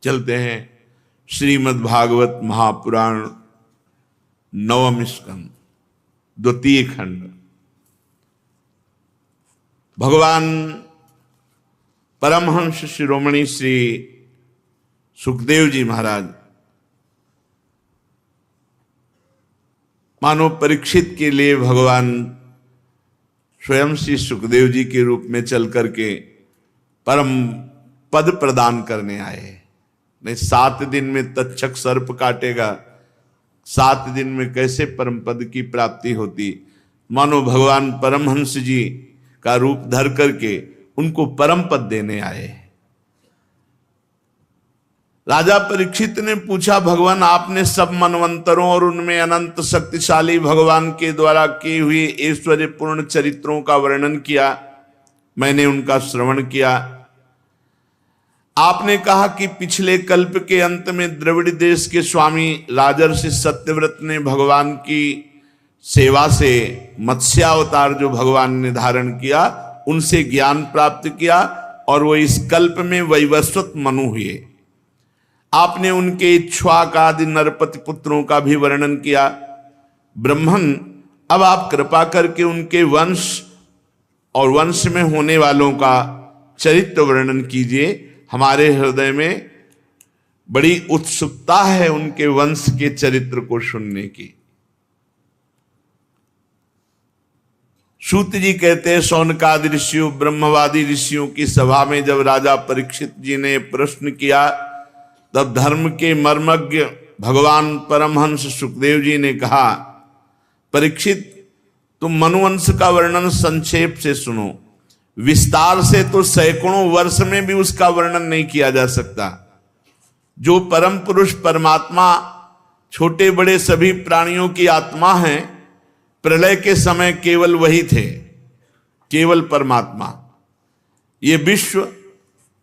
चलते हैं श्रीमद् भागवत महापुराण नवम स्कंद द्वितीय खंड। भगवान परमहंस शिरोमणि श्री सुखदेव जी महाराज मानो परीक्षित के लिए भगवान स्वयं श्री सुखदेव जी के रूप में चल करके परम पद प्रदान करने आए। नहीं 7 दिन में तक्षक सर्प काटेगा, 7 दिन में कैसे परम पद की प्राप्ति होती। मानो भगवान परमहंस जी का रूप धर करके उनको परम पद देने आए। राजा परीक्षित ने पूछा, भगवान आपने सब मनवंतरों और उनमें अनंत शक्तिशाली भगवान के द्वारा किए हुए ऐश्वर्य पूर्ण चरित्रों का वर्णन किया, मैंने उनका श्रवण किया। आपने कहा कि पिछले कल्प के अंत में द्रविड़ देश के स्वामी राजर्षि सत्यव्रत ने भगवान की सेवा से मत्स्यावतार जो भगवान ने धारण किया उनसे ज्ञान प्राप्त किया और वो इस कल्प में वैवस्वत मनु हुए। आपने उनके इक्ष्वाक आदि नरपति पुत्रों का भी वर्णन किया। ब्रह्मन, अब आप कृपा करके उनके वंश और वंश में होने वालों का चरित्र वर्णन कीजिए। हमारे हृदय में बड़ी उत्सुकता है उनके वंश के चरित्र को सुनने की। सूत जी कहते हैं, शौनकादि ऋषियों ब्रह्मवादी ऋषियों की सभा में जब राजा परीक्षित जी ने प्रश्न किया तब धर्म के मर्मज्ञ भगवान परमहंस सुखदेव जी ने कहा, परीक्षित तुम मनुवंश का वर्णन संक्षेप से सुनो, विस्तार से तो सैकड़ों वर्ष में भी उसका वर्णन नहीं किया जा सकता। जो परम पुरुष परमात्मा छोटे बड़े सभी प्राणियों की आत्मा है, प्रलय के समय केवल वही थे, केवल परमात्मा। ये विश्व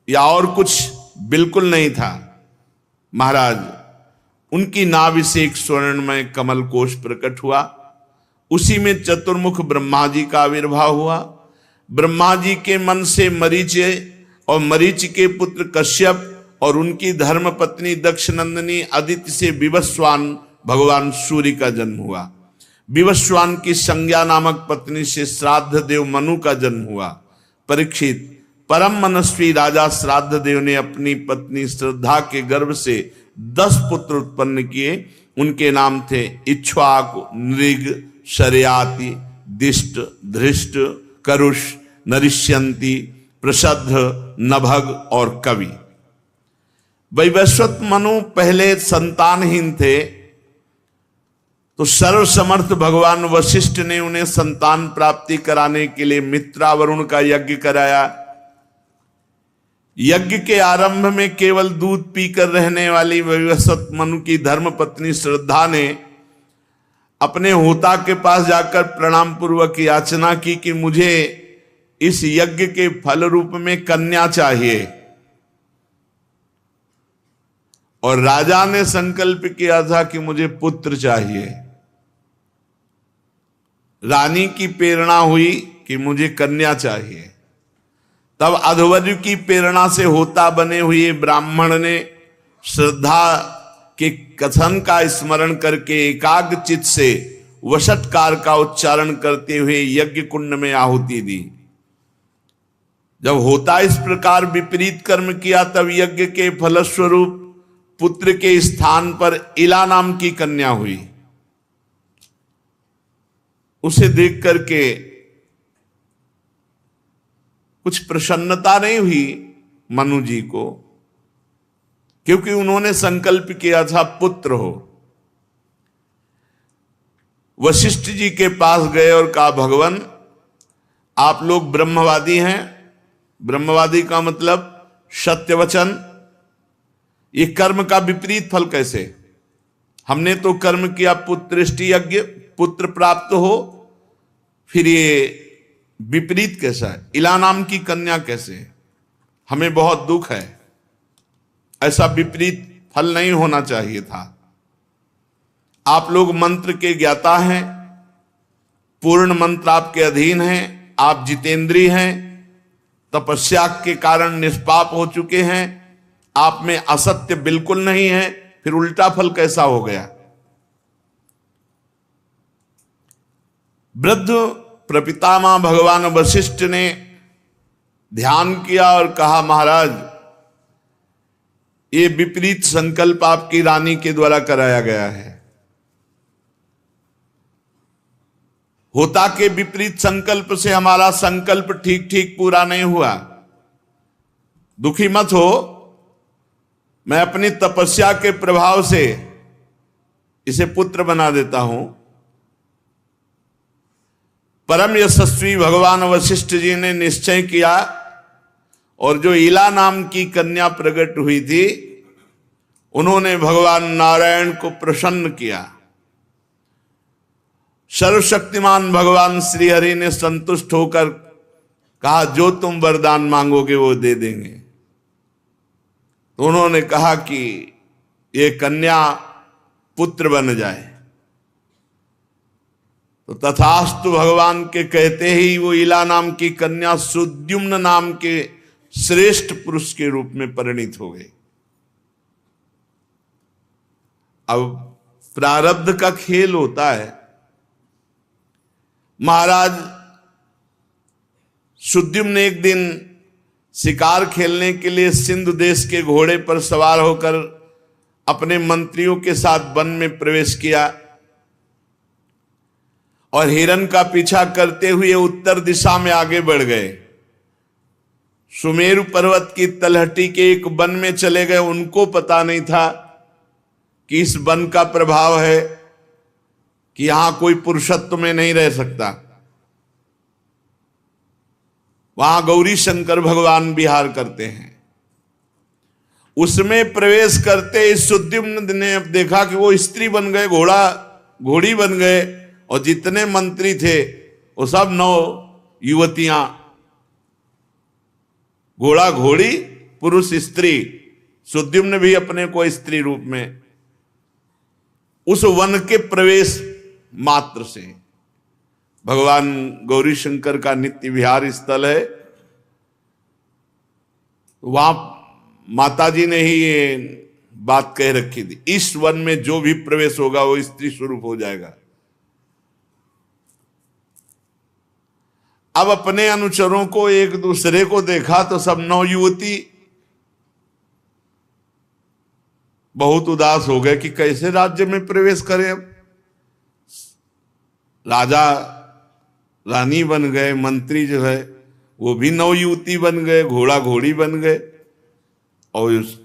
या और कुछ बिल्कुल नहीं था। महाराज, उनकी नाभि से एक स्वर्णमय कमल कोश प्रकट हुआ, उसी में चतुर्मुख ब्रह्मा जी का आविर्भाव हुआ। ब्रह्मा जी के मन से मरीच और मरीच के पुत्र कश्यप और उनकी धर्म पत्नी दक्षनंदिनी अदिति से विवस्वान भगवान सूर्य का जन्म हुआ। विवस्वान की संज्ञा नामक पत्नी से श्राद्ध देव मनु का जन्म हुआ। परीक्षित, परम मनस्वी राजा श्राद्ध देव ने अपनी पत्नी श्रद्धा के गर्भ से 10 पुत्र उत्पन्न किए। उनके नाम थे इक्ष्वाक, नृग, शर्याति, दिष्ट, धृष्ट, करुष, नरिष्यंती, प्रसद्ध, नभग और कवि। वैवस्वत मनु पहले संतानहीन थे, तो सर्वसमर्थ भगवान वशिष्ठ ने उन्हें संतान प्राप्ति कराने के लिए मित्रावरुण का यज्ञ कराया। यज्ञ के आरंभ में केवल दूध पीकर रहने वाली वैवस्वत मनु की धर्म पत्नी श्रद्धा ने अपने होता के पास जाकर प्रणाम पूर्वक याचना की कि मुझे इस यज्ञ के फल रूप में कन्या चाहिए। और राजा ने संकल्प किया था कि मुझे पुत्र चाहिए। रानी की प्रेरणा हुई कि मुझे कन्या चाहिए। तब अध्वर्यु की प्रेरणा से होता बने हुए ब्राह्मण ने श्रद्धा के कथन का स्मरण करके एकाग्र चित्त से वषट्कार का उच्चारण करते हुए यज्ञ कुंड में आहुति दी। जब होता इस प्रकार विपरीत कर्म किया तब यज्ञ के फलस्वरूप पुत्र के स्थान पर इला नाम की कन्या हुई। उसे देख करके कुछ प्रसन्नता नहीं हुई मनु जी को, क्योंकि उन्होंने संकल्प किया था पुत्र हो। वशिष्ठ जी के पास गए और कहा, भगवान आप लोग ब्रह्मवादी हैं। ब्रह्मवादी का मतलब सत्य वचन। ये कर्म का विपरीत फल कैसे? हमने तो कर्म किया पुत्रेष्टि यज्ञ, पुत्र प्राप्त हो, फिर ये विपरीत कैसा है? इला नाम की कन्या कैसे? हमें बहुत दुख है। ऐसा विपरीत फल नहीं होना चाहिए था। आप लोग मंत्र के ज्ञाता हैं, पूर्ण मंत्र आपके अधीन हैं, आप जितेंद्रीय हैं, तपस्या के कारण निष्पाप हो चुके हैं, आप में असत्य बिल्कुल नहीं है, फिर उल्टा फल कैसा हो गया? वृद्ध प्रपितामह भगवान वशिष्ठ ने ध्यान किया और कहा, महाराज ये विपरीत संकल्प आपकी रानी के द्वारा कराया गया है। होता के विपरीत संकल्प से हमारा संकल्प ठीक ठीक पूरा नहीं हुआ। दुखी मत हो, मैं अपनी तपस्या के प्रभाव से इसे पुत्र बना देता हूं। परम यशस्वी भगवान वशिष्ठ जी ने निश्चय किया और जो इला नाम की कन्या प्रकट हुई थी, उन्होंने भगवान नारायण को प्रसन्न किया। सर्वशक्तिमान भगवान श्री हरि ने संतुष्ट होकर कहा, जो तुम वरदान मांगोगे वो दे देंगे। तो उन्होंने कहा कि ये कन्या पुत्र बन जाए। तो तथास्तु भगवान के कहते ही वो इला नाम की कन्या सुद्युम्न नाम के श्रेष्ठ पुरुष के रूप में परिणित हो गई। अब प्रारब्ध का खेल होता है। महाराज सुद्युम्न ने एक दिन शिकार खेलने के लिए सिंधु देश के घोड़े पर सवार होकर अपने मंत्रियों के साथ वन में प्रवेश किया और हिरण का पीछा करते हुए उत्तर दिशा में आगे बढ़ गए। सुमेरु पर्वत की तलहटी के एक वन में चले गए। उनको पता नहीं था कि इस वन का प्रभाव है कि यहां कोई पुरुषत्व में नहीं रह सकता। वहां गौरी शंकर भगवान विहार करते हैं। उसमें प्रवेश करते सुद्युम्न ने देखा कि वो स्त्री बन गए, घोड़ी बन गए, और जितने मंत्री थे वो सब 9 युवतियां, घोड़ा घोड़ी पुरुष स्त्री। सुद्युम्न भी अपने को स्त्री रूप में उस वन के प्रवेश मात्र से, भगवान गौरी शंकर का नित्य विहार स्थल है, वहां माता जी ने ही ये बात कह रखी थी, इस वन में जो भी प्रवेश होगा वो स्त्री स्वरूप हो जाएगा। अब अपने अनुचरों को एक दूसरे को देखा तो सब 9 युवती बहुत उदास हो गए कि कैसे राज्य में प्रवेश करें। अब राजा रानी बन गए, मंत्री जो है वो भी 9 युवती बन गए, घोड़ा घोड़ी बन गए, और उस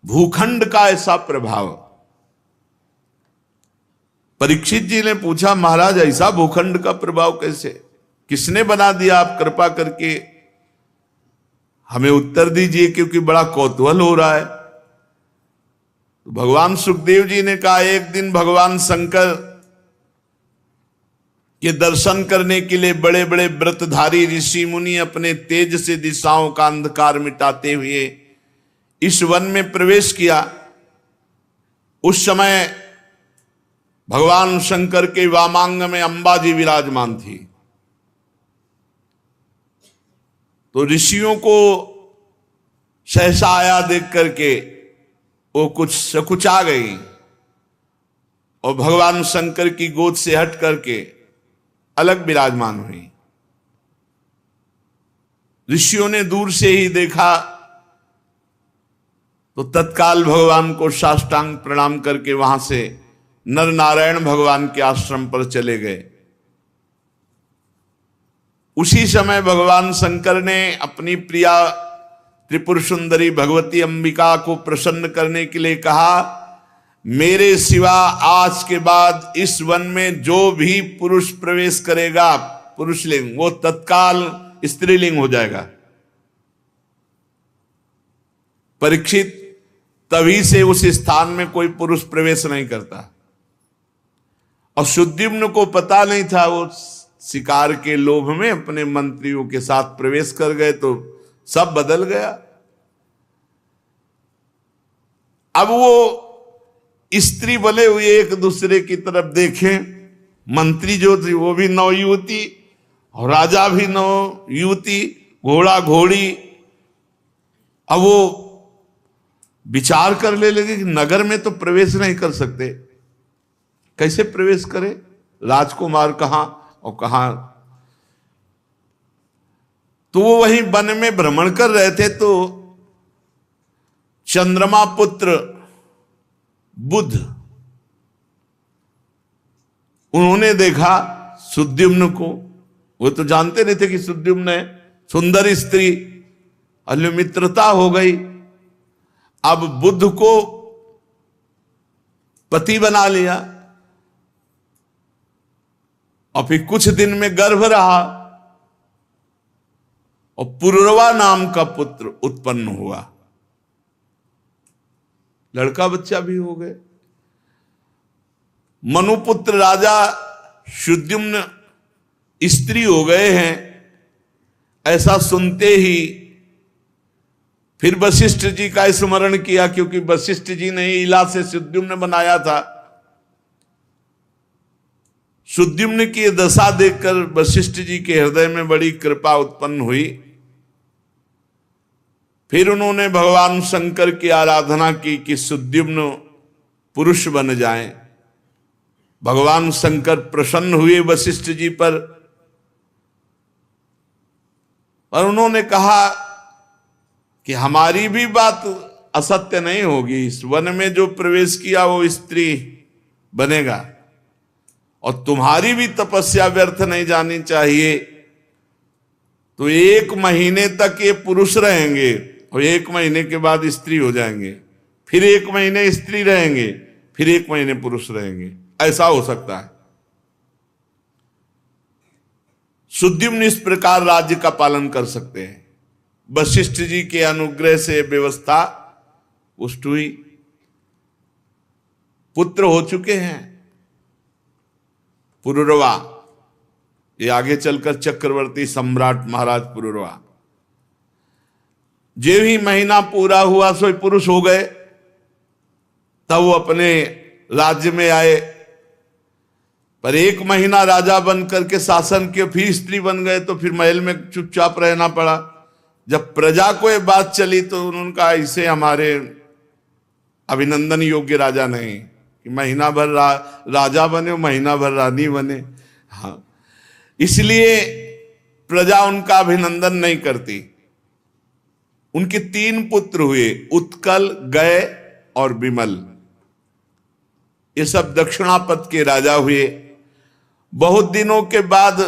भूखंड का ऐसा प्रभाव। परीक्षित जी ने पूछा, महाराज ऐसा भूखंड का प्रभाव कैसे, किसने बना दिया? आप कृपा करके हमें उत्तर दीजिए, क्योंकि बड़ा कौतूहल हो रहा है। तो भगवान सुखदेव जी ने कहा, एक दिन भगवान शंकर के दर्शन करने के लिए बड़े बड़े व्रतधारी ऋषि मुनि अपने तेज से दिशाओं का अंधकार मिटाते हुए इस वन में प्रवेश किया। उस समय भगवान शंकर के वामांग में अंबा जी विराजमान थी। तो ऋषियों को सहसा आया देख करके वो कुछ सकुचा गई और भगवान शंकर की गोद से हट करके अलग विराजमान हुई। ऋषियों ने दूर से ही देखा तो तत्काल भगवान को साष्टांग प्रणाम करके वहां से नर नारायण भगवान के आश्रम पर चले गए। उसी समय भगवान शंकर ने अपनी प्रिया त्रिपुर सुंदरी भगवती अंबिका को प्रसन्न करने के लिए कहा, मेरे सिवा आज के बाद इस वन में जो भी पुरुष प्रवेश करेगा पुरुषलिंग, वो तत्काल स्त्रीलिंग हो जाएगा। परीक्षित, तभी से उस स्थान में कोई पुरुष प्रवेश नहीं करता। और सुद्युम्न को पता नहीं था, वो शिकार के लोभ में अपने मंत्रियों के साथ प्रवेश कर गए तो सब बदल गया। अब वो स्त्री बने हुए एक दूसरे की तरफ देखें, मंत्री जो थी वो भी 9 युवती और राजा भी 9 युवती, घोड़ा घोड़ी। अब वो विचार कर ले लगे कि नगर में तो प्रवेश नहीं कर सकते, कैसे प्रवेश करे, राजकुमार कहां और कहां। तो वो वहीं वन में भ्रमण कर रहे थे, तो चंद्रमा पुत्र बुध, उन्होंने देखा सुद्युम्न को। वो तो जानते नहीं थे कि सुद्युम्न है, सुंदर स्त्री, मित्रता हो गई। अब बुद्ध को पति बना लिया और फिर कुछ दिन में गर्भ रहा और पुरुरवा नाम का पुत्र उत्पन्न हुआ, लड़का बच्चा भी हो गए। मनुपुत्र राजा सुद्युम्न स्त्री हो गए हैं, ऐसा सुनते ही फिर वशिष्ठ जी का स्मरण किया, क्योंकि वशिष्ठ जी ने इला से सुद्युम्न बनाया था। सुद्युम्न की दशा देखकर वशिष्ठ जी के हृदय में बड़ी कृपा उत्पन्न हुई। फिर उन्होंने भगवान शंकर की आराधना की कि सुद्युम्न पुरुष बन जाएं। भगवान शंकर प्रसन्न हुए वशिष्ठ जी पर और उन्होंने कहा कि हमारी भी बात असत्य नहीं होगी, इस वन में जो प्रवेश किया वो स्त्री बनेगा और तुम्हारी भी तपस्या व्यर्थ नहीं जानी चाहिए। तो 1 महीने तक ये पुरुष रहेंगे और 1 महीने के बाद स्त्री हो जाएंगे, फिर 1 महीने स्त्री रहेंगे, फिर 1 महीने पुरुष रहेंगे, ऐसा हो सकता है। सुद्युम्न इस प्रकार राज्य का पालन कर सकते हैं। वशिष्ठ जी के अनुग्रह से व्यवस्था पुष्ट हुई, पुत्र हो चुके हैं पुरुरवा, ये आगे चलकर चक्रवर्ती सम्राट महाराज पुरुरवा। जो ही महीना पूरा हुआ सो पुरुष हो गए, तब वो अपने राज्य में आए। पर 1 महीना राजा बन करके शासन किए, फिर स्त्री बन गए, तो फिर महल में चुपचाप रहना पड़ा। जब प्रजा को ये बात चली तो उन्होंने कहा इसे हमारे अभिनंदन योग्य राजा नहीं कि महीना भर राजा बने, महीना भर रानी बने। हाँ, इसलिए प्रजा उनका अभिनंदन नहीं करती। उनके 3 पुत्र हुए, उत्कल, गय और विमल। ये सब दक्षिणापथ के राजा हुए। बहुत दिनों के बाद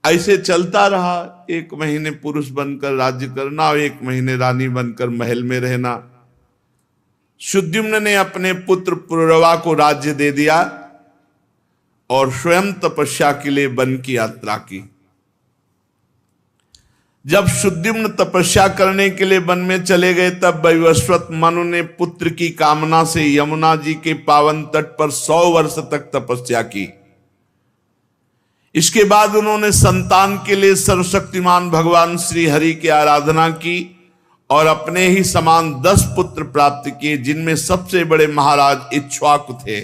ऐसे चलता रहा, 1 महीने पुरुष बनकर राज्य करना और 1 महीने रानी बनकर महल में रहना। सुद्युम्न ने अपने पुत्र पुरुरवा को राज्य दे दिया और स्वयं तपस्या के लिए वन की यात्रा की। जब सुद्युम्न तपस्या करने के लिए वन में चले गए, तब वैवस्वत मनु ने पुत्र की कामना से यमुना जी के पावन तट पर 100 वर्ष तक तपस्या की। इसके बाद उन्होंने संतान के लिए सर्वशक्तिमान भगवान श्री हरि की आराधना की और अपने ही समान 10 पुत्र प्राप्त किए, जिनमें सबसे बड़े महाराज इक्ष्वाकु थे।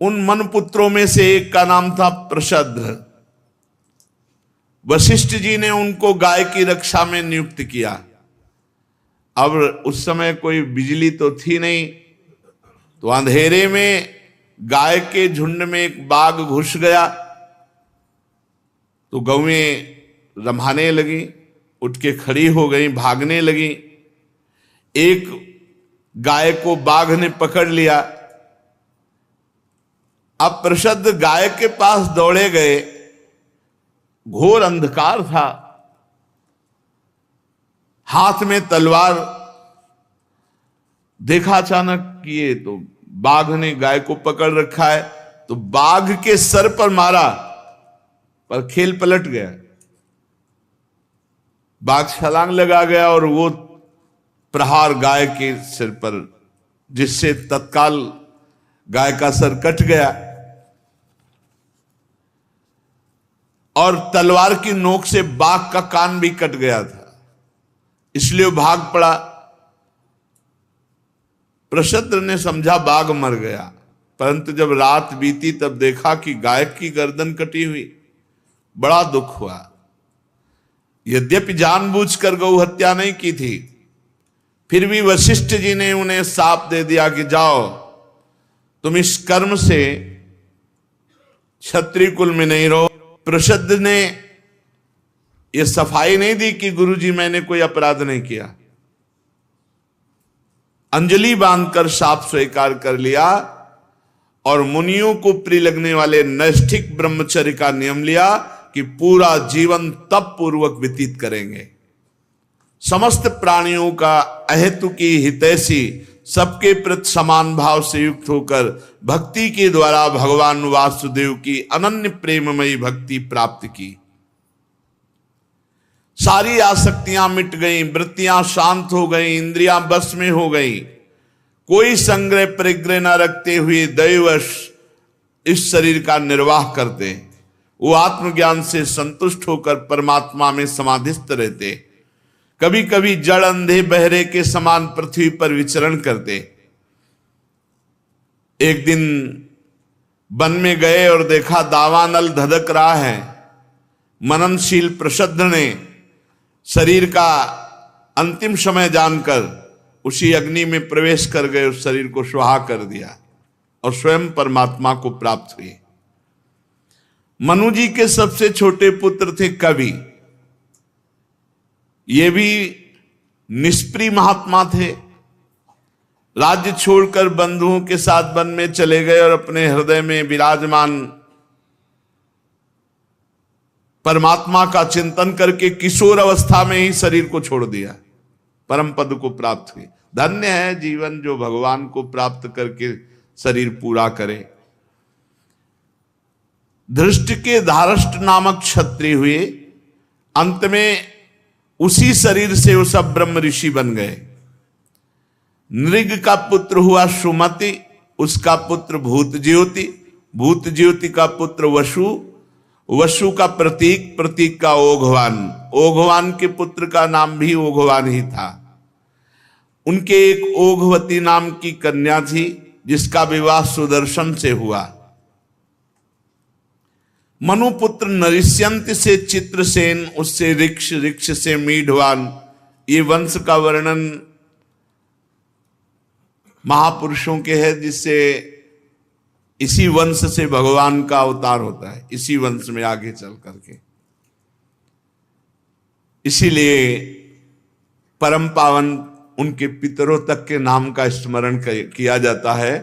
उन मन पुत्रों में से एक का नाम था प्रशद्र। वशिष्ठ जी ने उनको गाय की रक्षा में नियुक्त किया। अब उस समय कोई बिजली तो थी नहीं, तो अंधेरे में गाय के झुंड में एक बाघ घुस गया, तो गौएं रम्हाने लगी, उठ के खड़ी हो गई, भागने लगी। एक गाय को बाघ ने पकड़ लिया। अब प्रशद्ध गाय के पास दौड़े गए, घोर अंधकार था, हाथ में तलवार। देखा अचानक कि ये तो बाघ ने गाय को पकड़ रखा है, तो बाघ के सर पर मारा, पर खेल पलट गया। बाघ छलांग लगा गया और वो प्रहार गाय के सिर पर, जिससे तत्काल गाय का सर कट गया और तलवार की नोक से बाघ का कान भी कट गया था, इसलिए भाग पड़ा। प्रशद्र ने समझा बाघ मर गया, परंतु जब रात बीती तब देखा कि गाय की गर्दन कटी हुई। बड़ा दुख हुआ। यद्यपि जानबूझकर गौ हत्या नहीं की थी, फिर भी वशिष्ठ जी ने उन्हें शाप दे दिया कि जाओ तुम इस कर्म से क्षत्रिय कुल में नहीं रहो। प्रसिद्ध ने यह सफाई नहीं दी कि गुरुजी मैंने कोई अपराध नहीं किया, अंजलि बांधकर शाप स्वीकार कर लिया और मुनियों को प्रिय लगने वाले नैष्ठिक ब्रह्मचर्य का नियम लिया कि पूरा जीवन तप पूर्वक व्यतीत करेंगे, समस्त प्राणियों का अहेतु की हितैषी, सबके प्रति समान भाव से युक्त होकर भक्ति के द्वारा भगवान वासुदेव की अनन्य प्रेममयी भक्ति प्राप्त की। सारी आसक्तियां मिट गईं, वृत्तियां शांत हो गईं, इंद्रियां बस में हो गईं। कोई संग्रह परिग्रह न रखते हुए दैवश इस शरीर का निर्वाह करते, वो आत्मज्ञान से संतुष्ट होकर परमात्मा में समाधिस्थ रहते। कभी कभी जड़ अंधे बहरे के समान पृथ्वी पर विचरण करते। एक दिन वन में गए और देखा दावानल धधक रहा है। मननशील प्रसिद्ध ने शरीर का अंतिम समय जानकर उसी अग्नि में प्रवेश कर गए, उस शरीर को स्वाहा कर दिया और स्वयं परमात्मा को प्राप्त हुए। मनु जी के सबसे छोटे पुत्र थे कवि, ये भी निष्प्रिय महात्मा थे। राज्य छोड़कर बंधुओं के साथ वन में चले गए और अपने हृदय में विराजमान परमात्मा का चिंतन करके किशोर अवस्था में ही शरीर को छोड़ दिया, परम पद को प्राप्त हुए। धन्य है जीवन जो भगवान को प्राप्त करके शरीर पूरा करे। धृष्ट के धारष्ट नामक क्षत्रिय हुए, अंत में उसी शरीर से वो सब ब्रह्म ऋषि बन गए। नृग का पुत्र हुआ सुमति, उसका पुत्र भूत ज्योति, भूत ज्योति का पुत्र वसु, वसु का प्रतीक, प्रतीक का ओघवान, ओघवान के पुत्र का नाम भी ओघवान ही था। उनके एक ओघवती नाम की कन्या थी जिसका विवाह सुदर्शन से हुआ। मनुपुत्र नरिष्यंत से चित्रसेन, उससे ऋक्ष, ऋक्ष से मीढवान। ये वंश का वर्णन महापुरुषों के है, जिससे इसी वंश से भगवान का अवतार होता है, इसी वंश में आगे चल करके। इसीलिए परम पावन उनके पितरों तक के नाम का स्मरण किया जाता है।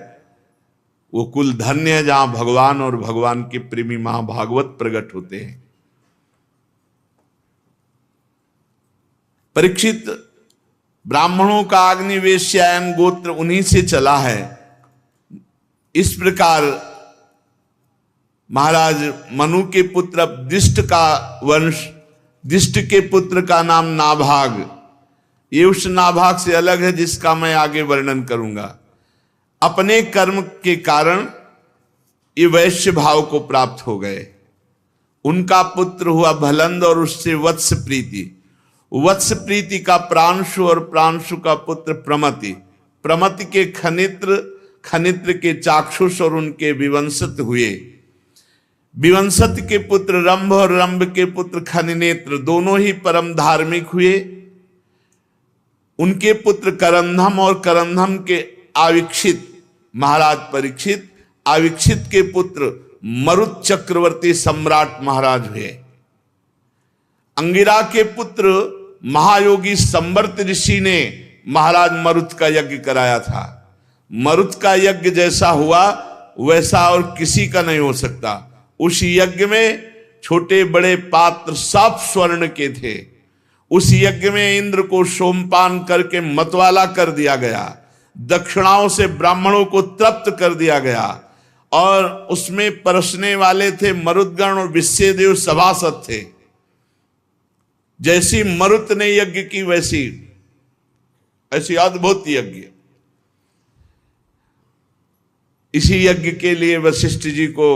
वो कुल धन्य है जहां भगवान और भगवान के प्रेमी महाभागवत प्रकट होते हैं। परीक्षित, ब्राह्मणों का अग्निवेश्यायन गोत्र उन्हीं से चला है। इस प्रकार महाराज मनु के पुत्र दिष्ट का वंश, दिष्ट के पुत्र का नाम नाभाग, ये उस नाभाग से अलग है जिसका मैं आगे वर्णन करूंगा। अपने कर्म के कारण ये वैश्य भाव को प्राप्त हो गए। उनका पुत्र हुआ भलंद और उससे वत्स प्रीति, वत्स प्रीति का प्रांशु और प्रांशु का पुत्र प्रमति, प्रमति के खनित्र, खनित्र के चाक्षुष और उनके विवंशत हुए। विवंशत के पुत्र रंभ और रंभ के पुत्र खनिनेत्र, दोनों ही परम धार्मिक हुए। उनके पुत्र करंधम और करंधम के आविक्षित, महाराज परीक्षित, आविक्षित के पुत्र मरुत चक्रवर्ती सम्राट महाराज हुए। अंगिरा के पुत्र महायोगी संवर्त ऋषि ने महाराज मरुत का यज्ञ कराया था। मरुत का यज्ञ जैसा हुआ वैसा और किसी का नहीं हो सकता। उस यज्ञ में छोटे बड़े पात्र सब स्वर्ण के थे। उस यज्ञ में इंद्र को सोमपान करके मतवाला कर दिया गया, दक्षिणाओं से ब्राह्मणों को तृप्त कर दिया गया, और उसमें परसने वाले थे मरुदगण और विश्वदेव सभासद थे। जैसी मरुत ने यज्ञ की वैसी ऐसी अद्भुत यज्ञ। इसी यज्ञ के लिए वशिष्ठ जी को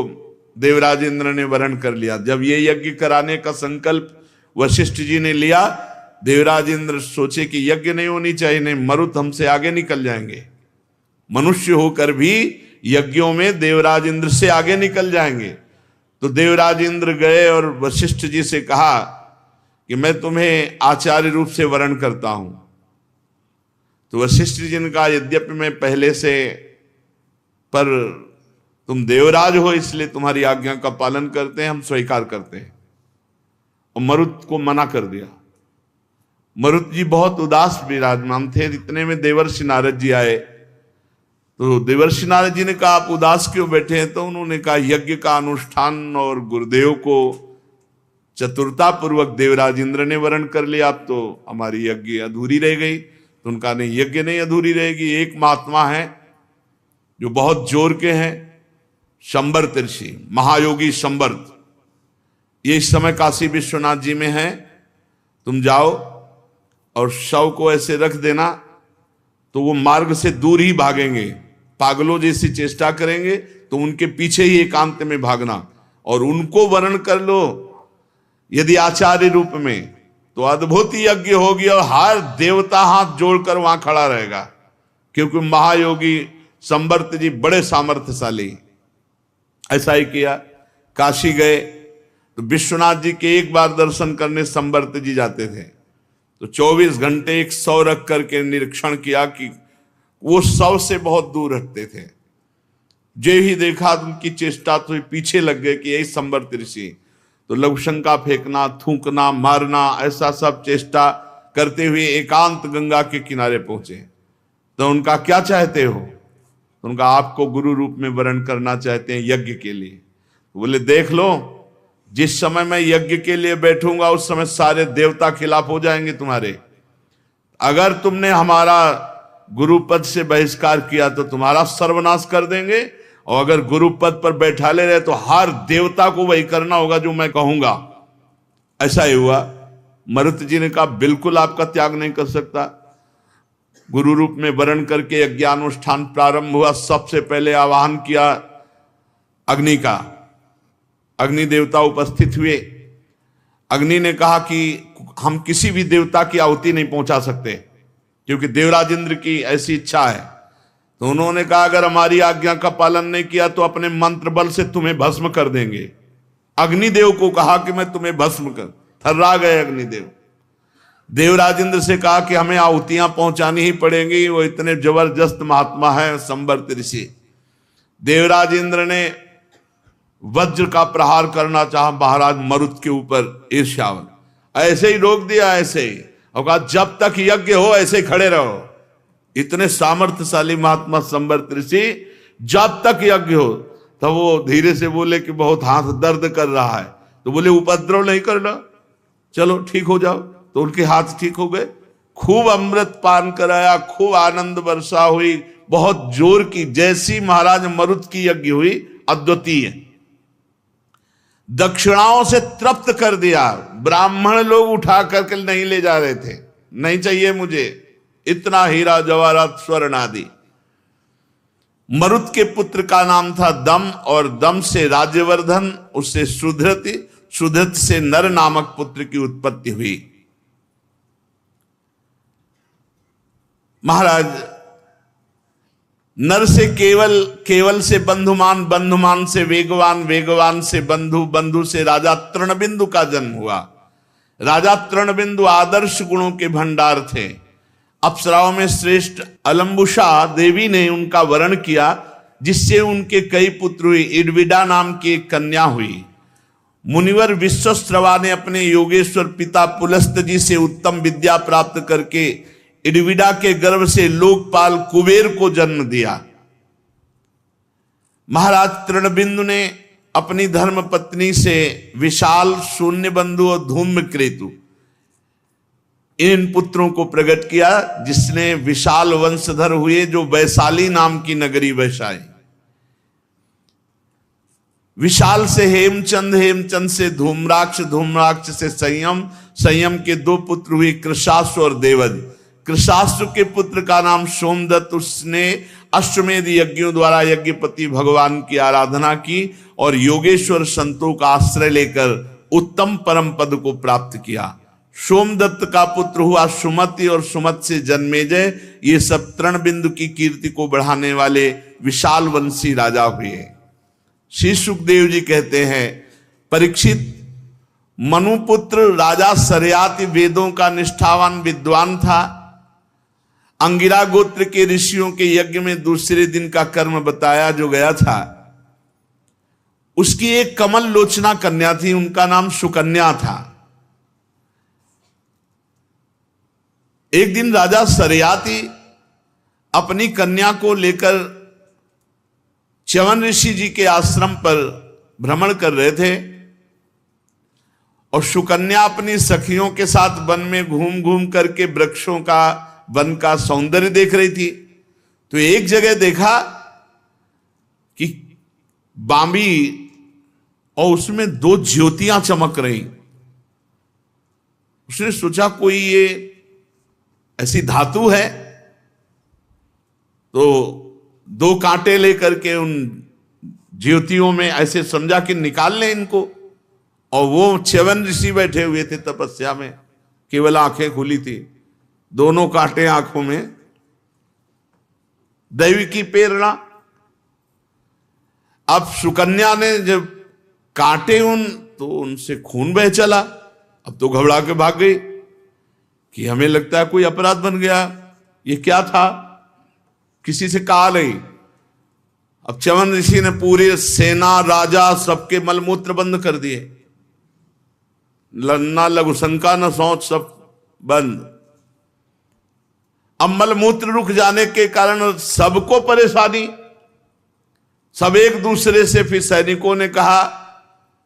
देवराज इंद्र ने वरण कर लिया। जब ये यज्ञ कराने का संकल्प वशिष्ठ जी ने लिया, देवराज इंद्र सोचे कि यज्ञ नहीं होनी चाहिए, नहीं मरुत हमसे आगे निकल जाएंगे। मनुष्य होकर भी यज्ञों में देवराज इंद्र से आगे निकल जाएंगे। तो देवराज इंद्र गए और वशिष्ठ जी से कहा कि मैं तुम्हें आचार्य रूप से वर्ण करता हूं। तो वशिष्ठ जी ने कहा, यद्यपि मैं पहले से, पर तुम देवराज हो इसलिए तुम्हारी आज्ञा का पालन करते हैं, हम स्वीकार करते हैं। और मरुत को मना कर दिया। मरुत जी बहुत उदास विराजमान थे। इतने में देवर्षि नारद जी आए। तो देवर्षि नारद जी ने कहा, आप उदास क्यों बैठे हैं? तो उन्होंने कहा, यज्ञ का अनुष्ठान और गुरुदेव को चतुरता पूर्वक देवराज इंद्र ने वर्ण कर लिया, अब तो हमारी यज्ञ अधूरी रह गई। तो उनका नहीं, यज्ञ नहीं अधूरी रहेगी। एक महात्मा है जो बहुत जोर के हैं, शंबर्त ऋषि, महायोगी शंबर्त। ये इस समय काशी विश्वनाथ जी में है। तुम जाओ और शव को ऐसे रख देना, तो वो मार्ग से दूर ही भागेंगे, पागलों जैसी चेष्टा करेंगे, तो उनके पीछे ही एकांत में भागना और उनको वर्ण कर लो यदि आचार्य रूप में, तो अद्भुत यज्ञ होगी और हर देवता हाथ जोड़कर वहां खड़ा रहेगा, क्योंकि महायोगी संवर्त जी बड़े सामर्थ्यशाली। ऐसा ही किया। काशी गए तो विश्वनाथ जी के एक बार दर्शन करने संवर्त जी जाते थे। तो 24 घंटे एक शव रख करके निरीक्षण किया कि वो शव से बहुत दूर हटते थे। जो ही देखा उनकी चेष्टा तो पीछे लग गए कि यही संवर्त ऋषि। तो लघुशंका फेंकना, थूकना, मारना, ऐसा सब चेष्टा करते हुए एकांत गंगा के किनारे पहुंचे। तो उनका, क्या चाहते हो? तो उनका, आपको गुरु रूप में वर्ण करना चाहते हैं यज्ञ के लिए। तो बोले, देख लो, जिस समय मैं यज्ञ के लिए बैठूंगा उस समय सारे देवता खिलाफ हो जाएंगे तुम्हारे। अगर तुमने हमारा गुरु पद से बहिष्कार किया तो तुम्हारा सर्वनाश कर देंगे, और अगर गुरु पद पर बैठा ले रहे तो हर देवता को वही करना होगा जो मैं कहूंगा। ऐसा ही हुआ। मरुत जी ने कहा, बिल्कुल आपका त्याग नहीं कर सकता। गुरु रूप में वर्ण करके यज्ञानुष्ठान प्रारंभ हुआ। सबसे पहले आवाहन किया अग्नि का। अग्नि देवता उपस्थित हुए। अग्नि ने कहा कि हम किसी भी देवता की आहुति नहीं पहुंचा सकते, क्योंकि देवराज इंद्र की ऐसी इच्छा है। तो उन्होंने कहा, अगर हमारी आज्ञा का पालन नहीं किया तो अपने मंत्र बल से तुम्हें भस्म कर देंगे। अग्निदेव को कहा कि मैं तुम्हें भस्म कर। थर्रा गए अग्निदेव। देवराज इंद्र से कहा कि हमें आहुतियां पहुंचानी ही पड़ेंगी, वो इतने जबरदस्त महात्मा है संवर्त ऋषि। देवराज इंद्र ने वज्र का प्रहार करना चाहा महाराज मरुत के ऊपर, ईर्ष्यावन। ऐसे ही रोक दिया, ऐसे ही, और कहा जब तक यज्ञ हो ऐसे ही खड़े रहो। इतने सामर्थ्यशाली महात्मा संवर्त ऋषि, जब तक यज्ञ हो। तब वो धीरे से बोले कि बहुत हाथ दर्द कर रहा है। तो बोले, उपद्रव नहीं करना, चलो ठीक हो जाओ। तो उनके हाथ ठीक हो गए। खूब अमृत पान कराया, खूब आनंद वर्षा हुई, बहुत जोर की। जैसी महाराज मरुत की यज्ञ हुई, अद्वितीय, दक्षिणाओं से तृप्त कर दिया। ब्राह्मण लोग उठा करके नहीं ले जा रहे थे, नहीं चाहिए मुझे इतना हीरा जवाहरात स्वर्ण आदि। मरुत के पुत्र का नाम था दम, और दम से राज्यवर्धन, उससे सुधृत, सुधृत से नर नामक पुत्र की उत्पत्ति हुई। महाराज नर से केवल से बंधुमान, बंधुमान से वेगवान, वेगवान से बंधु, बंधु से राजा तृणबिंदु का जन्म हुआ। राजा तृणबिंदु आदर्श गुणों के भंडार थे। अप्सराओं में श्रेष्ठ अलम्बुषा देवी ने उनका वरण किया, जिससे उनके कई पुत्र हुए। इडविडा नाम की एक कन्या हुई। मुनिवर विश्वस्रवा ने अपने योगेश्वर पिता पुलस्त जी से उत्तम विद्या प्राप्त करके इडविडा के गर्भ से लोकपाल कुबेर को जन्म दिया। महाराज तृणबिंदु ने अपनी धर्म पत्नी से विशाल, शून्य बंधु और धूम्रकेतु, इन पुत्रों को प्रकट किया, जिसने विशाल वंशधर हुए, जो वैशाली नाम की नगरी बसाई। विशाल से हेमचंद, हेमचंद से धूम्राक्ष, धूम्राक्ष से संयम, संयम के दो पुत्र हुए, कृशाश्व और देवज। कृशाश्व के पुत्र का नाम सोमदत्त। उसने अश्वमेध यज्ञों द्वारा यज्ञपति भगवान की आराधना की और योगेश्वर संतों का आश्रय लेकर उत्तम परम पद को प्राप्त किया। सोमदत्त का पुत्र हुआ सुमति, और सुमत से जन्मेजय। ये सब तृणबिंदु की कीर्ति को बढ़ाने वाले विशाल वंशी राजा हुए। श्री सुखदेव जी कहते हैं, परीक्षित, मनुपुत्र राजा सरयाति वेदों का निष्ठावान विद्वान था। अंगिरा गोत्र के ऋषियों के यज्ञ में दूसरे दिन का कर्म बताया जो गया था। उसकी एक कमल लोचना कन्या थी, उनका नाम सुकन्या था। एक दिन राजा सरयाति अपनी कन्या को लेकर च्यवन ऋषि जी के आश्रम पर भ्रमण कर रहे थे और सुकन्या अपनी सखियों के साथ वन में घूम घूम करके वृक्षों का, वन का सौंदर्य देख रही थी। तो एक जगह देखा कि बांबी और उसमें दो ज्योतियां चमक रही। उसने सोचा कोई ये ऐसी धातु है, तो दो कांटे लेकर के उन ज्योतियों में ऐसे समझा कि निकाल लें इनको। और वो च्यवन ऋषि बैठे हुए थे तपस्या में, केवल आंखें खुली थी, दोनों कांटे आंखों में। दैवी की प्रेरणा। अब सुकन्या ने जब काटे तो उनसे खून बह चला। अब तो घबरा के भाग गई कि हमें लगता है कोई अपराध बन गया, ये क्या था, किसी से कहा नहीं। अब च्यवन ऋषि ने पूरे सेना, राजा, सबके मलमूत्र बंद कर दिए। ना लघु शंका न सोच, सब बंद। अब मलमूत्र रुक जाने के कारण सबको परेशानी, सब एक दूसरे से। फिर सैनिकों ने कहा,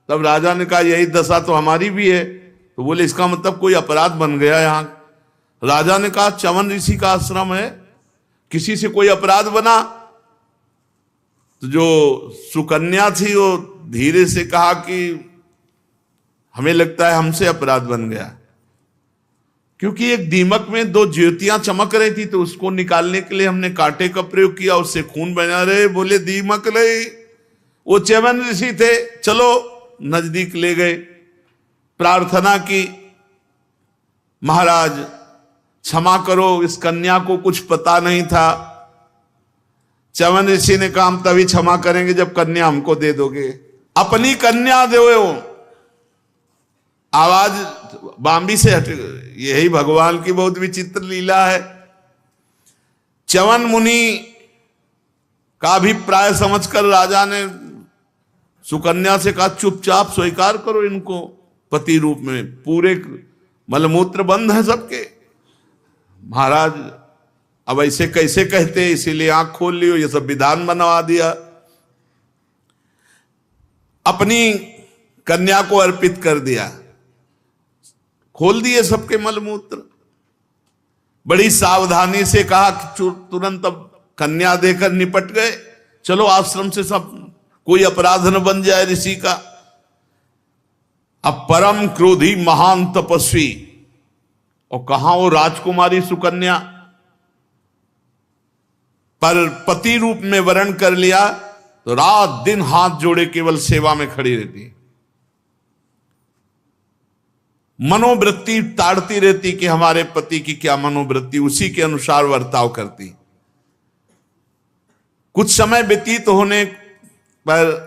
तब राजा ने कहा यही दशा तो हमारी भी है। तो बोले इसका मतलब कोई अपराध बन गया यहां। राजा ने कहा च्यवन ऋषि का आश्रम है, किसी से कोई अपराध बना? तो जो सुकन्या थी वो धीरे से कहा कि हमें लगता है हमसे अपराध बन गया, क्योंकि एक दीमक में दो ज्योतियां चमक रही थी, तो उसको निकालने के लिए हमने कांटे का प्रयोग किया, उससे खून बना रहे। बोले दीमक नहीं, वो च्यवन ऋषि थे। चलो नजदीक ले गए, प्रार्थना की, महाराज क्षमा करो, इस कन्या को कुछ पता नहीं था। च्यवन ऋषि ने कहा हम तभी क्षमा करेंगे जब कन्या हमको दे दोगे। अपनी कन्या दो। आवाज बांबी से हट। यही भगवान की बहुत विचित्र लीला है। च्यवन मुनि का अभिप्राय समझकर राजा ने सुकन्या से कहा चुपचाप स्वीकार करो इनको पति रूप में, पूरे मलमूत्र बंद है सबके। महाराज अब ऐसे कैसे कहते, इसीलिए आंख खोल लियो, ये सब विधान बनवा दिया। अपनी कन्या को अर्पित कर दिया, खोल दिए सबके मलमूत्र। बड़ी सावधानी से कहा कि तुरंत अब कन्या देकर निपट गए, चलो आश्रम से, सब कोई अपराध न बन जाए ऋषि का। अब परम क्रोधी महान तपस्वी, और कहां वो राजकुमारी सुकन्या, पर पति रूप में वर्ण कर लिया तो रात दिन हाथ जोड़े केवल सेवा में खड़ी रहती, मनोवृत्ति ताड़ती रहती कि हमारे पति की क्या मनोवृत्ति, उसी के अनुसार वर्ताव करती। कुछ समय व्यतीत होने पर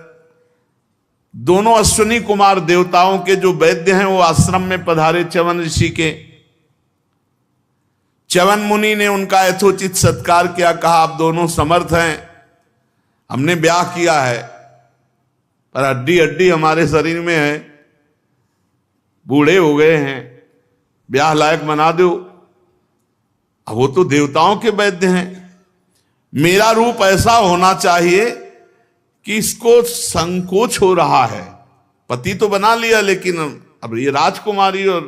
दोनों अश्विनी कुमार देवताओं के जो वैद्य हैं वो आश्रम में पधारे च्यवन ऋषि के। च्यवन मुनि ने उनका यथोचित सत्कार किया, कहा आप दोनों समर्थ हैं, हमने ब्याह किया है पर हड्डी हड्डी हमारे शरीर में है, बूढ़े हो गए हैं, ब्याह लायक बना दो। अब वो तो देवताओं के वैद्य हैं, मेरा रूप ऐसा होना चाहिए कि इसको संकोच हो रहा है। पति तो बना लिया लेकिन अब ये राजकुमारी और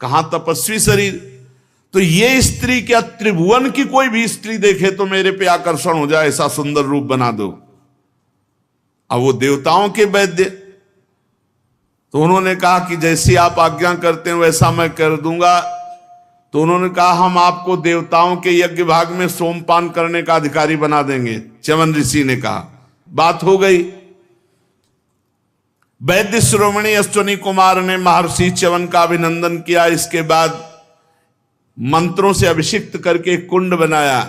कहां तपस्वी शरीर, तो ये स्त्री क्या त्रिभुवन की कोई भी स्त्री देखे तो मेरे पे आकर्षण हो जाए, ऐसा सुंदर रूप बना दो। अब वो देवताओं के वैद्य, तो उन्होंने कहा कि जैसी आप आज्ञा करते हैं वैसा मैं कर दूंगा। तो उन्होंने कहा हम आपको देवताओं के यज्ञ भाग में सोमपान करने का अधिकारी बना देंगे। च्यवन ऋषि ने कहा, बात हो गई। वैद्य शिरोमणि अश्विनी कुमार ने महर्षि च्यवन का अभिनंदन किया। इसके बाद मंत्रों से अभिषिक्त करके कुंड बनाया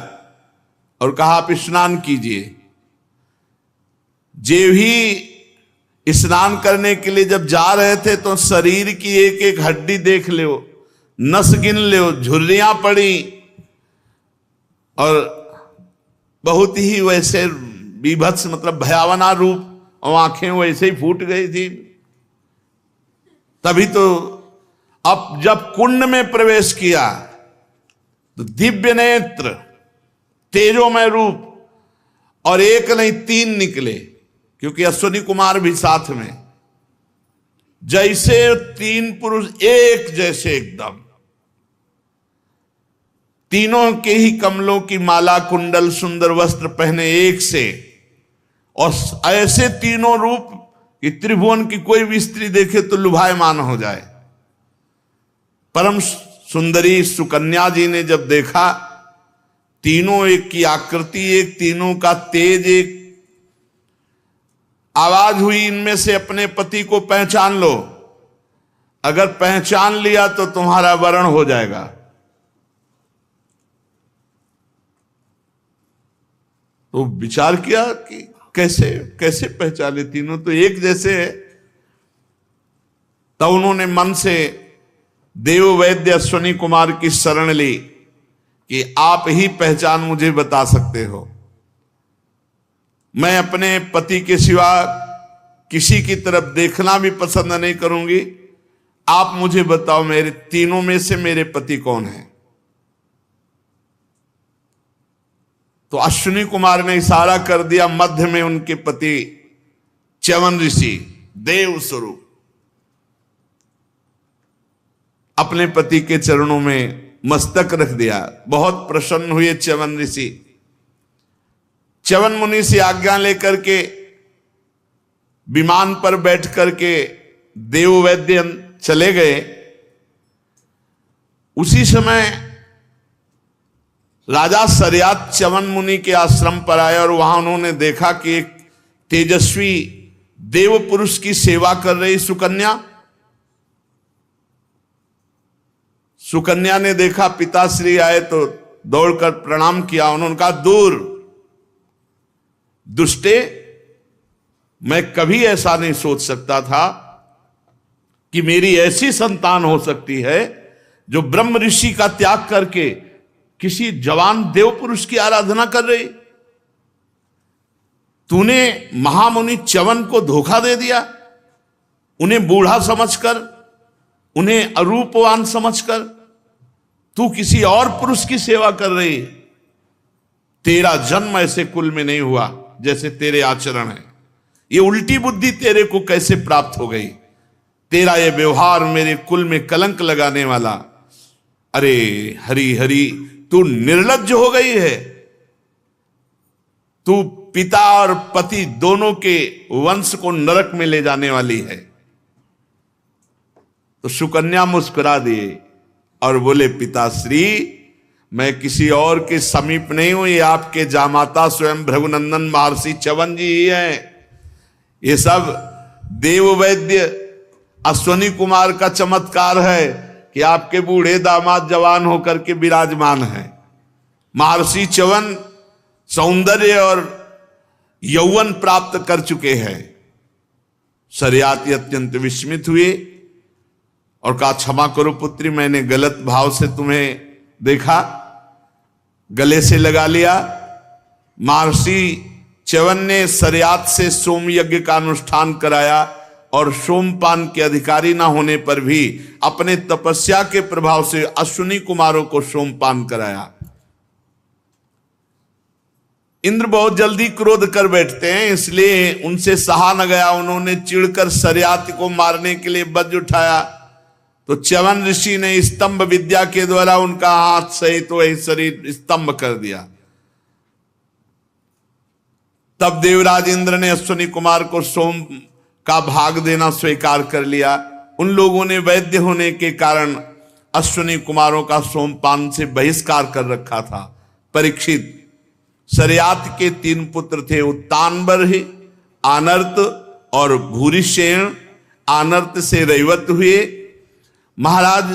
और कहा आप स्नान कीजिए। जे भी स्नान करने के लिए जब जा रहे थे तो शरीर की एक एक हड्डी देख लो, नस गिन लो, झुर्रियां पड़ी और बहुत ही वैसे बीभत्स मतलब भयावना रूप, और आंखें वैसे ही फूट गई थी। तभी तो अब जब कुंड में प्रवेश किया तो दिव्य नेत्र, तेजोमय रूप, और एक नहीं 3 निकले, क्योंकि अश्विनी कुमार भी साथ में। जैसे 3 पुरुष एक जैसे एकदम, तीनों के ही कमलों की माला, कुंडल, सुंदर वस्त्र पहने एक से, और ऐसे तीनों रूप कि त्रिभुवन की कोई भी स्त्री देखे तो लुभायमान हो जाए। परम सुंदरी सुकन्या जी ने जब देखा, तीनों एक की आकृति एक, तीनों का तेज एक, आवाज हुई इनमें से अपने पति को पहचान लो, अगर पहचान लिया तो तुम्हारा वरण हो जाएगा। तो विचार किया कि कैसे कैसे पहचाने, तीनों तो एक जैसे है। तब उन्होंने मन से देव वैद्य अश्विनी कुमार की शरण ली कि आप ही पहचान मुझे बता सकते हो, मैं अपने पति के सिवा किसी की तरफ देखना भी पसंद नहीं करूंगी, आप मुझे बताओ मेरे तीनों में से मेरे पति कौन है। तो अश्विनी कुमार ने इशारा कर दिया, मध्य में उनके पति च्यवन ऋषि देव स्वरूप। अपने पति के चरणों में मस्तक रख दिया। बहुत प्रसन्न हुए च्यवन ऋषि। च्यवन मुनि से आज्ञा लेकर के विमान पर बैठ करके देव वैद्य चले गए। उसी समय राजा सरियात च्यवन मुनि के आश्रम पर आए और वहां उन्होंने देखा कि एक तेजस्वी देव पुरुष की सेवा कर रही सुकन्या। सुकन्या ने देखा पिताश्री आए तो दौड़कर प्रणाम किया। उन्होंने कहा, दूर दुष्टे, मैं कभी ऐसा नहीं सोच सकता था कि मेरी ऐसी संतान हो सकती है जो ब्रह्म ऋषि का त्याग करके किसी जवान देव पुरुष की आराधना कर रही। तूने महामुनि च्यवन को धोखा दे दिया, उन्हें बूढ़ा समझकर, उन्हें अरूपवान समझकर तू किसी और पुरुष की सेवा कर रही। तेरा जन्म ऐसे कुल में नहीं हुआ जैसे तेरे आचरण है। ये उल्टी बुद्धि तेरे को कैसे प्राप्त हो गई? तेरा ये व्यवहार मेरे कुल में कलंक लगाने वाला। अरे हरि हरि, तू निर्लज्ज हो गई है। तू पिता और पति दोनों के वंश को नरक में ले जाने वाली है। तो सुकन्या मुस्कुरा दिए और बोले, पिताश्री, मैं किसी और के समीप नहीं हूं, ये आपके जामाता स्वयं भृगुनंदन महर्षि च्यवन जी ही हैं। ये सब देव वैद्य अश्विनी कुमार का चमत्कार है कि आपके बूढ़े दामाद जवान होकर के विराजमान हैं। महर्षि च्यवन सौंदर्य और यौवन प्राप्त कर चुके हैं। सरियाती अत्यंत विस्मित हुए और कहा, क्षमा करो पुत्री, मैंने गलत भाव से तुम्हें देखा, गले से लगा लिया। महर्षि च्यवन ने सरियात से सोम यज्ञ का अनुष्ठान कराया और सोमपान के अधिकारी ना होने पर भी अपने तपस्या के प्रभाव से अश्विनी कुमारों को सोमपान कराया। इंद्र बहुत जल्दी क्रोध कर बैठते हैं, इसलिए उनसे सहा न गया। उन्होंने चिढ़कर सरियात को मारने के लिए वज्र उठाया तो च्यवन ऋषि ने स्तंभ विद्या के द्वारा उनका हाथ सहित तो वही शरीर स्तंभ कर दिया। तब देवराज इंद्र ने अश्विनी कुमार को सोम का भाग देना स्वीकार कर लिया। उन लोगों ने वैद्य होने के कारण अश्विनी कुमारों का सोमपान से बहिष्कार कर रखा था। परीक्षित, सरियात के 3 पुत्र थे, उत्तानबर्ह, आनर्त और भूरिशेन। आनर्त से रैवत हुए। महाराज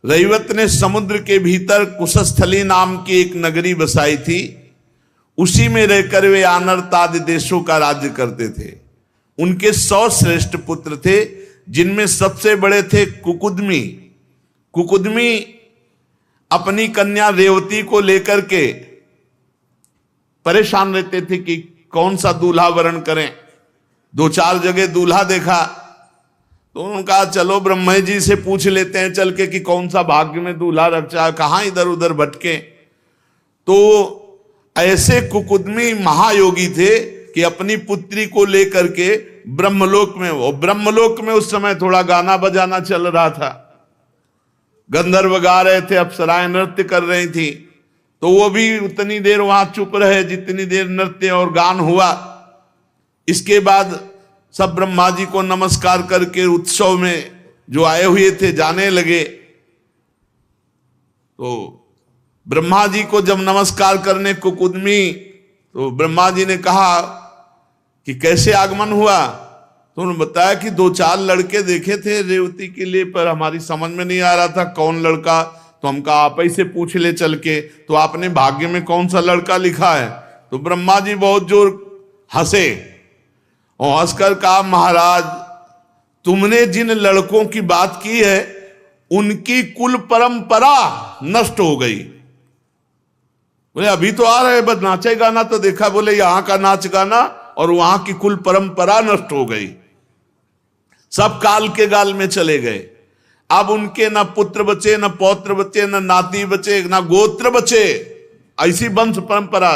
रैवत ने समुद्र के भीतर कुशस्थली नाम की एक नगरी बसाई थी। उसी में रहकर वे आनर्त आदि देशों का राज्य करते थे। उनके 100 श्रेष्ठ पुत्र थे, जिनमें सबसे बड़े थे कुकुदमी। कुकुदमी अपनी कन्या रेवती को लेकर के परेशान रहते थे कि कौन सा दूल्हा वरण करें। 2-4 जगह दूल्हा देखा तो उन्होंने कहा चलो ब्रह्मा जी से पूछ लेते हैं चल के कि कौन सा भाग्य में दूल्हा रचा, कहां इधर उधर भटके। तो ऐसे कुकुदमी महायोगी थे कि अपनी पुत्री को लेकर के ब्रह्मलोक में, वो ब्रह्मलोक में उस समय थोड़ा गाना बजाना चल रहा था, गंधर्व गा रहे थे, अप्सराएं नृत्य कर रही थी, तो वो भी उतनी देर वहां चुप रहे जितनी देर नृत्य और गान हुआ। इसके बाद सब ब्रह्मा जी को नमस्कार करके उत्सव में जो आए हुए थे जाने लगे। तो ब्रह्मा जी को जब नमस्कार करने कुकुदमी, तो ब्रह्मा जी ने कहा कि कैसे आगमन हुआ। तो उन्होंने बताया कि 2-4 लड़के देखे थे रेवती के लिए, पर हमारी समझ में नहीं आ रहा था कौन लड़का, तो हम कहा आप ही से पूछ ले चल के, तो आपने भाग्य में कौन सा लड़का लिखा है। तो ब्रह्मा जी बहुत जोर हंसे और हंसकर कहा महाराज तुमने जिन लड़कों की बात की है उनकी कुल परंपरा नष्ट हो गई। बोले अभी तो आ रहे बस नाचे गाना तो देखा, बोले यहां का नाच गाना और वहां की कुल परंपरा नष्ट हो गई, सब काल के गाल में चले गए। अब उनके न पुत्र बचे, न पौत्र बचे, न नाती बचे, न गोत्र बचे, ऐसी वंश परंपरा